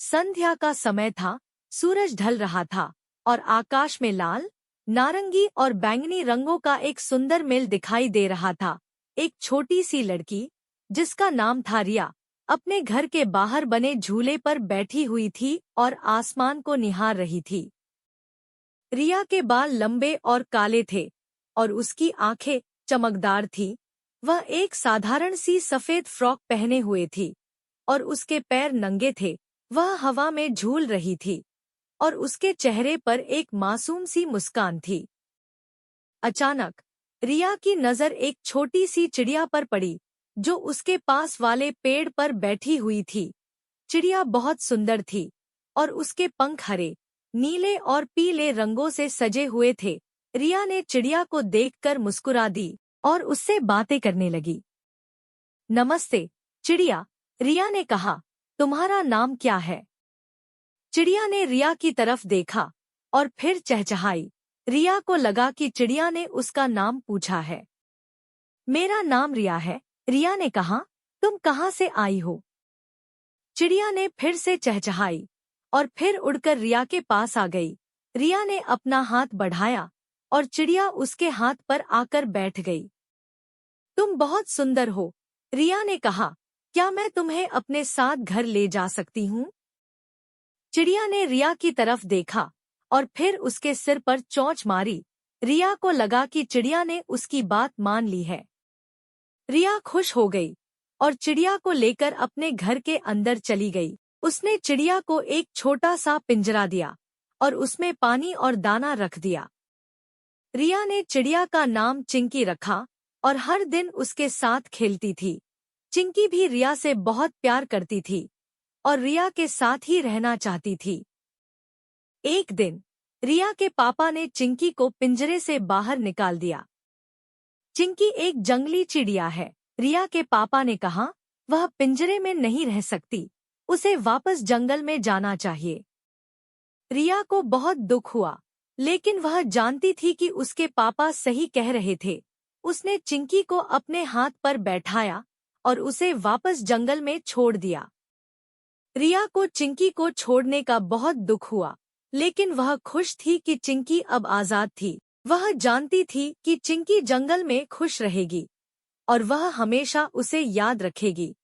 संध्या का समय था, सूरज ढल रहा था और आकाश में लाल, नारंगी और बैंगनी रंगों का एक सुंदर मेल दिखाई दे रहा था। एक छोटी सी लड़की, जिसका नाम था रिया, अपने घर के बाहर बने झूले पर बैठी हुई थी और आसमान को निहार रही थी। रिया के बाल लंबे और काले थे और उसकी आंखें चमकदार थीं। वह एक साधारण सी सफेद फ्रॉक पहने हुए थी और उसके पैर नंगे थे। वह हवा में झूल रही थी और उसके चेहरे पर एक मासूम सी मुस्कान थी। अचानक रिया की नजर एक छोटी सी चिड़िया पर पड़ी, जो उसके पास वाले पेड़ पर बैठी हुई थी। चिड़िया बहुत सुंदर थी और उसके पंख हरे, नीले और पीले रंगों से सजे हुए थे। रिया ने चिड़िया को देखकर मुस्कुरा दी और उससे बातें करने लगी। नमस्ते चिड़िया, रिया ने कहा, तुम्हारा नाम क्या है? चिड़िया ने रिया की तरफ देखा और फिर चहचहाई। रिया को लगा कि चिड़िया ने उसका नाम पूछा है। मेरा नाम रिया है, रिया ने कहा, तुम कहाँ से आई हो? चिड़िया ने फिर से चहचहाई और फिर उड़कर रिया के पास आ गई। रिया ने अपना हाथ बढ़ाया और चिड़िया उसके हाथ पर आकर बैठ गई। तुम बहुत सुंदर हो, रिया ने कहा, क्या मैं तुम्हें अपने साथ घर ले जा सकती हूँ? चिड़िया ने रिया की तरफ देखा और फिर उसके सिर पर चोंच मारी। रिया को लगा कि चिड़िया ने उसकी बात मान ली है। रिया खुश हो गई और चिड़िया को लेकर अपने घर के अंदर चली गई। उसने चिड़िया को एक छोटा सा पिंजरा दिया और उसमें पानी और दाना रख दिया। रिया ने चिड़िया का नाम चिंकी रखा और हर दिन उसके साथ खेलती थी। चिंकी भी रिया से बहुत प्यार करती थी और रिया के साथ ही रहना चाहती थी। एक दिन रिया के पापा ने चिंकी को पिंजरे से बाहर निकाल दिया। चिंकी एक जंगली चिड़िया है, रिया के पापा ने कहा, वह पिंजरे में नहीं रह सकती, उसे वापस जंगल में जाना चाहिए। रिया को बहुत दुख हुआ, लेकिन वह जानती थी कि उसके पापा सही कह रहे थे। उसने चिंकी को अपने हाथ पर बैठाया और उसे वापस जंगल में छोड़ दिया। रिया को चिंकी को छोड़ने का बहुत दुख हुआ, लेकिन वह खुश थी कि चिंकी अब आजाद थी। वह जानती थी कि चिंकी जंगल में खुश रहेगी और वह हमेशा उसे याद रखेगी।